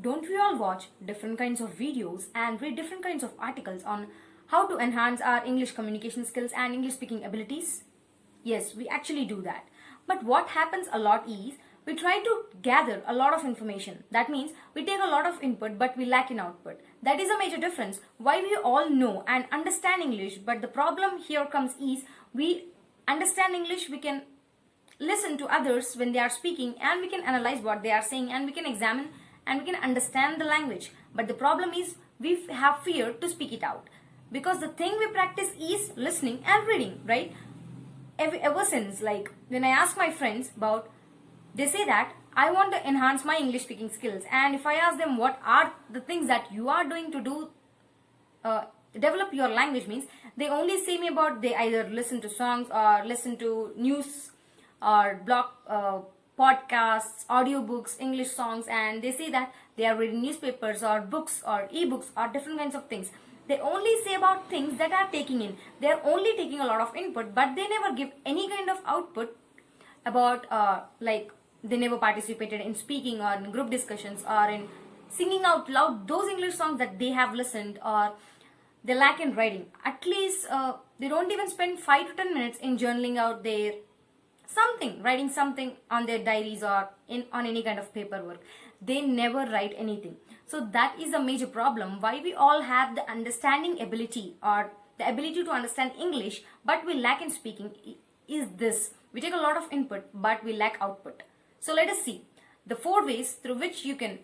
Don't we all watch different kinds of videos and read different kinds of articles on how to enhance our English communication skills and English speaking abilities? Yes, we actually do that. But what happens a lot is we try to gather a lot of information. That means we take a lot of input but we lack in output. That is a major difference. Why we all know and understand English, but the problem here comes is we understand English, we can listen to others when they are speaking, and we can analyze what they are saying, and we can examine and we can understand the language. But the problem is we have fear to speak it out, because the thing we practice is listening and reading, right? Ever since, like, when I ask my friends about, they say that I want to enhance my English speaking skills, and if I ask them what are the things that you are doing to do develop your language, means they only say me about they either listen to songs or listen to news or blog podcasts, audiobooks, English songs, and they say that they are reading newspapers or books or ebooks or different kinds of things. They only say about things that are taking in. They are only taking a lot of input, but they never give any kind of output about like they never participated in speaking or in group discussions or in singing out loud those English songs that they have listened, or they lack in writing. At least they don't even spend 5 to 10 minutes in journaling out their something, writing something on their diaries or on any kind of paperwork. They never write anything. So that is a major problem. Why we all have the understanding ability or the ability to understand English, but we lack in speaking, is this. We take a lot of input, but we lack output. So let us see the 4 ways through which you can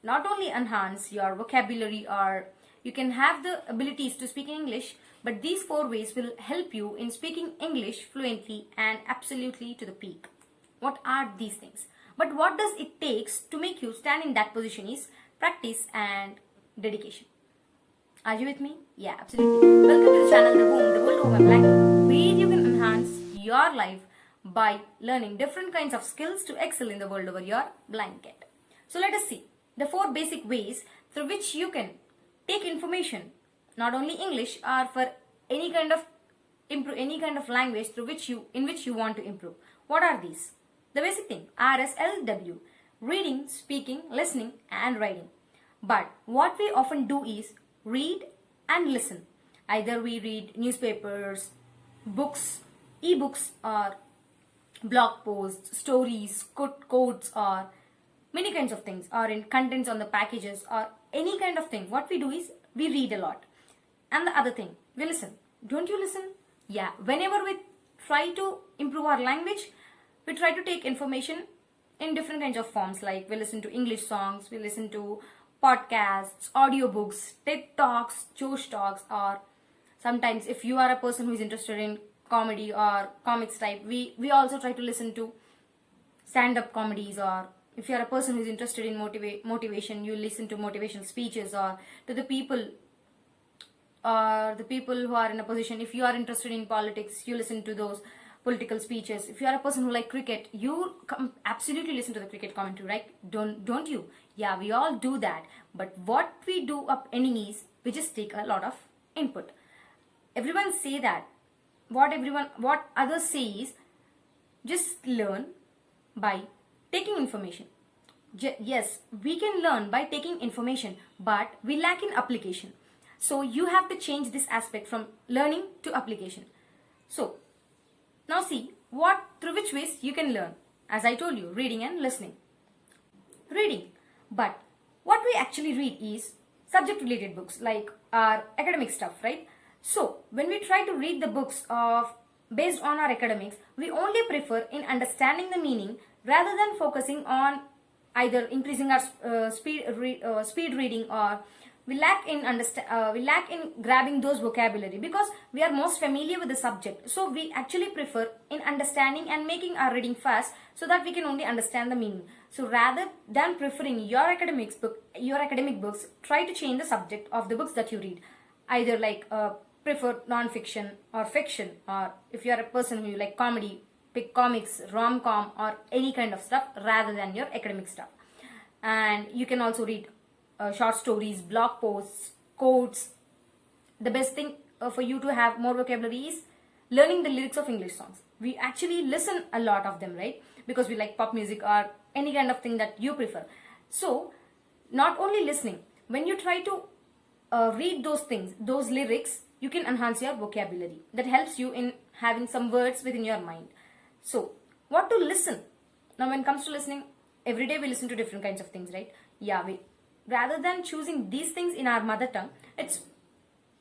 not only enhance your vocabulary or you can have the abilities to speak in English, but these 4 ways will help you in speaking English fluently and absolutely to the peak. What are these things? But what does it takes to make you stand in that position is practice and dedication. Are you with me? Yeah, absolutely. Welcome to the channel The Home, the World of Blanket, where you can enhance your life by learning different kinds of skills to excel in the world over your blanket. So let us see the 4 basic ways through which you can take information, not only English or for any kind of language in which you want to improve. What are these? The basic thing, RSLW, reading, speaking, listening and writing. But what we often do is read and listen. Either we read newspapers, books, ebooks or blog posts, stories, quotes or many kinds of things, or in contents on the packages or any kind of thing. What we do is we read a lot. And the other thing, we listen. Don't you listen? Yeah, whenever we try to improve our language, we try to take information in different kinds of forms, like we listen to English songs, we listen to podcasts, audiobooks, TED Talks, Josh Talks, or sometimes if you are a person who is interested in comedy or comics type, we also try to listen to stand-up comedies, or if you are a person who is interested in motivation, you listen to motivational speeches, or to the people who are in a position. If you are interested in politics, you listen to those political speeches. If you are a person who like cricket, you absolutely listen to the cricket commentary, right? Don't you? Yeah, we all do that. But what we do up ending is we just take a lot of input. Everyone say that what others say is just learn by taking information. Yes, we can learn by taking information, but we lack in application. So you have to change this aspect from learning to application. So now see through which ways you can learn. As I told you, reading and listening. Reading. But what we actually read is subject related books, like our academic stuff, right? So when we try to read the books based on our academics, we only prefer in understanding the meaning rather than focusing on either increasing our speed reading, or we lack in grabbing those vocabulary because we are most familiar with the subject. So we actually prefer in understanding and making our reading fast so that we can only understand the meaning. So rather than preferring your academic books, try to change the subject of the books that you read. Either like prefer non-fiction or fiction, or if you are a person who like comedy, pick comics, rom-com or any kind of stuff rather than your academic stuff. And you can also read short stories, blog posts, quotes. The best thing for you to have more vocabulary is learning the lyrics of English songs. We actually listen a lot of them, right? Because we like pop music or any kind of thing that you prefer. So not only listening, when you try to read those things, those lyrics, you can enhance your vocabulary. That helps you in having some words within your mind. So, what to listen? Now, when it comes to listening, every day we listen to different kinds of things, right? Yeah, we rather than choosing these things in our mother tongue, it's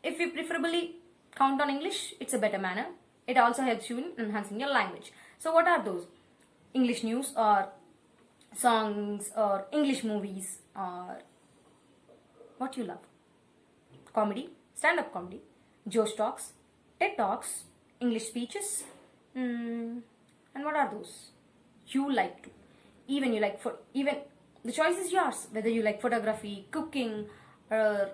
if we preferably count on English, it's a better manner. It also helps you in enhancing your language. So, what are those? English news or songs or English movies or what you love? Comedy, stand-up comedy, Josh Talks, TED Talks, English speeches, and what are those? You like to. Even you like even the choice is yours. Whether you like photography, cooking, or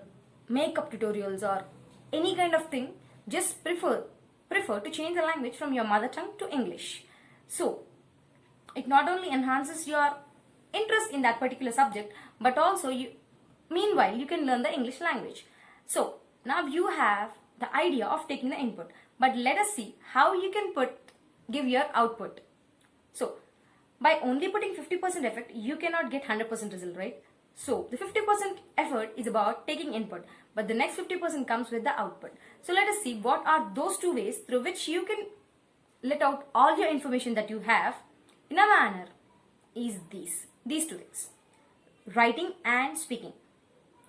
makeup tutorials or any kind of thing, just prefer to change the language from your mother tongue to English. So it not only enhances your interest in that particular subject, but also meanwhile you can learn the English language. So now you have the idea of taking the input, but let us see how you can give your output. So by only putting 50% effort, you cannot get 100% result, right? So the 50% effort is about taking input, but the next 50% comes with the output. So let us see what are those two ways through which you can let out all your information that you have in a manner. Is these two things: writing and speaking.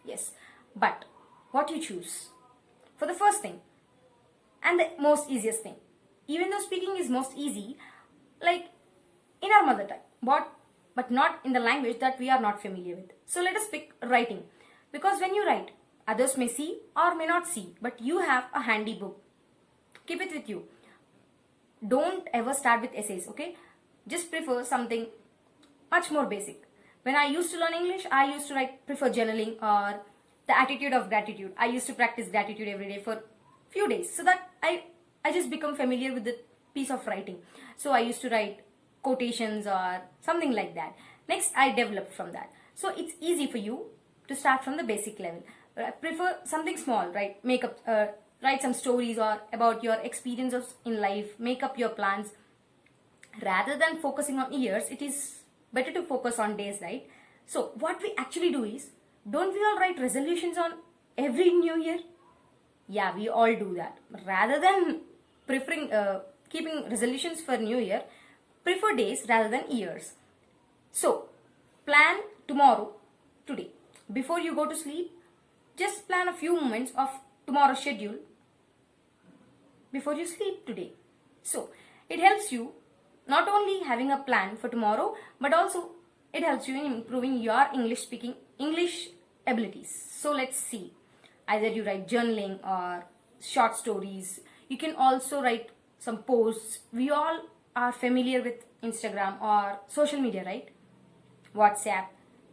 Yes, but what you choose for the first thing and the most easiest thing, even though speaking is most easy, like in our mother tongue, but not in the language that we are not familiar with. So let us pick writing, because when you write, others may see or may not see, but you have a handy book. Keep it with you. Don't ever start with essays, okay? Just prefer something much more basic. When I used to learn English, I used to prefer journaling or the attitude of gratitude. I used to practice gratitude every day for few days, so that I just become familiar with the piece of writing. So I used to write quotations or something like that. Next, I developed from that. So it's easy for you to start from the basic level. Prefer something small, right? Write some stories or about your experiences in life. Make up your plans. Rather than focusing on years, it is better to focus on days, right? So what we actually do is, don't we all write resolutions on every new year? Yeah, we all do that. Rather than preferring keeping resolutions for new year, prefer days rather than years. So plan tomorrow, today. Before you go to sleep, just plan a few moments of tomorrow's schedule before you sleep today. So it helps you not only having a plan for tomorrow, but also it helps you in improving your English abilities. So let's see. Either you write journaling or short stories. You can also write some posts. We all are familiar with Instagram or social media, right? WhatsApp.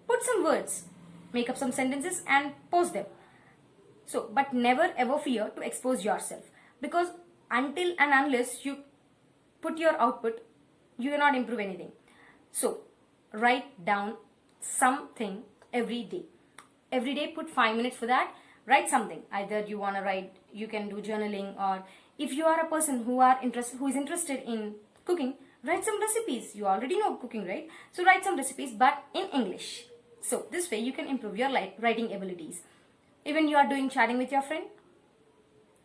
Put some words, make up some sentences and post them. So, but never ever fear to expose yourself, because until and unless you put your output, you cannot improve anything. So, write down something every day. Every day, put 5 minutes for that. Write something. Either you want to write, you can do journaling, or if you are a person who is interested in cooking, write some recipes. You already know cooking, right? So write some recipes, but in English. So this way you can improve your writing abilities. Even you are doing chatting with your friend,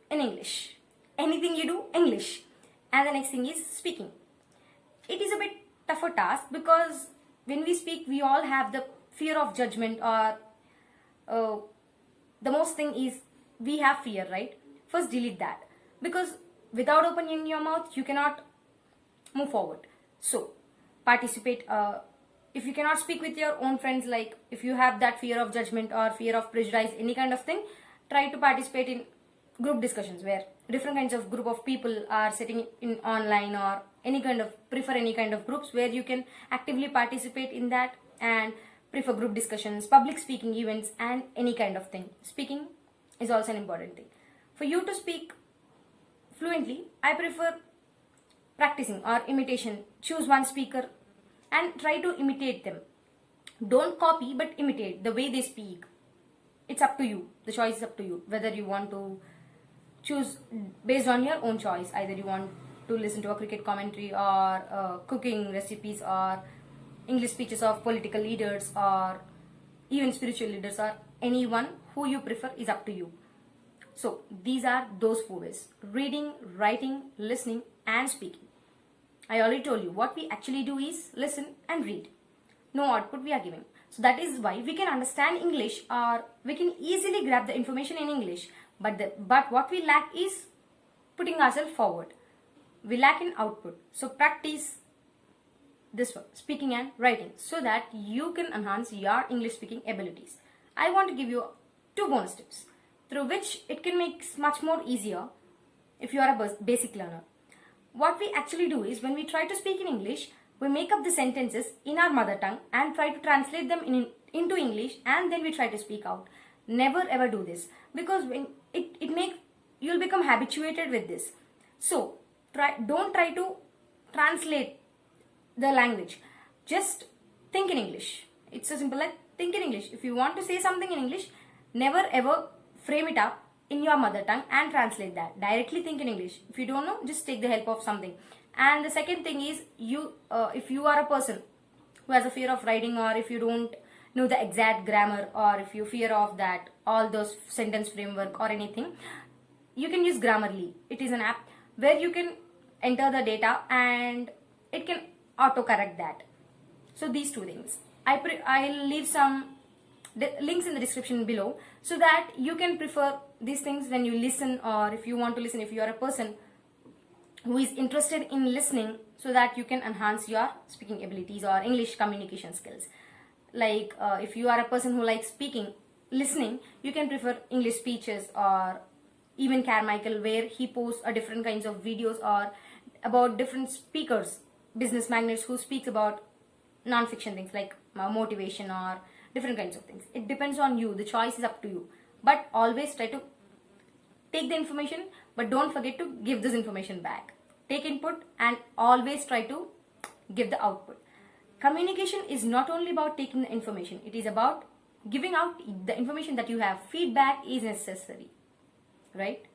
in English. Anything you do, English. And the next thing is speaking. It is a bit tougher task, because when we speak, we all have the fear of judgment, or the most thing is we have fear, right? First delete that, because without opening your mouth, you cannot move forward. So participate. If you cannot speak with your own friends, like if you have that fear of judgment or fear of prejudice, any kind of thing, try to participate in group discussions where different kinds of group of people are sitting in online, or prefer any kind of groups where you can actively participate in that, and prefer group discussions, public speaking events, and any kind of thing. Speaking is also an important thing. For you to speak fluently, I prefer practicing or imitation. Choose one speaker and try to imitate them. Don't copy, but imitate the way they speak. It's up to you. The choice is up to you. Whether you want to choose based on your own choice. Either you want to listen to a cricket commentary, or cooking recipes, or English speeches of political leaders, or even spiritual leaders or anyone who you prefer is up to you. So these are those 4 ways: reading, writing, listening and speaking. I already told you what we actually do is listen and read. No output we are giving. So that is why we can understand English, or we can easily grab the information in English. But what we lack is putting ourselves forward. We lack in output. So practice this one, speaking and writing, so that you can enhance your English speaking abilities. I want to give you 2 bonus tips through which it can make much more easier if you are a basic learner. What we actually do is, when we try to speak in English, we make up the sentences in our mother tongue and try to translate them into English, and then we try to speak out. Never ever do this, because when you'll become habituated with this. So don't try to translate the language. Just think in English. It's so simple, like think in English. If you want to say something in English, never ever frame it up in your mother tongue and translate that. Directly think in English. If you don't know, just take the help of something. And the second thing is, if you are a person who has a fear of writing, or if you don't know the exact grammar, or if you fear of that, all those sentence framework or anything, you can use Grammarly. It is an app where you can enter the data and it can autocorrect that. So these 2 things. I'll leave some links in the description below, so that you can prefer these things when you listen, or if you want to listen, if you are a person who is interested in listening, so that you can enhance your speaking abilities or English communication skills. Like if you are a person who likes listening, you can prefer English speeches, or even Carmichael, where he posts different kinds of videos or about different speakers, business magnates who speaks about non-fiction things like motivation or different kinds of things. It depends on you. The choice is up to you. But always try to take the information, but don't forget to give this information back. Take input and always try to give the output. Communication is not only about taking the information. It is about giving out the information that you have. Feedback is necessary, right?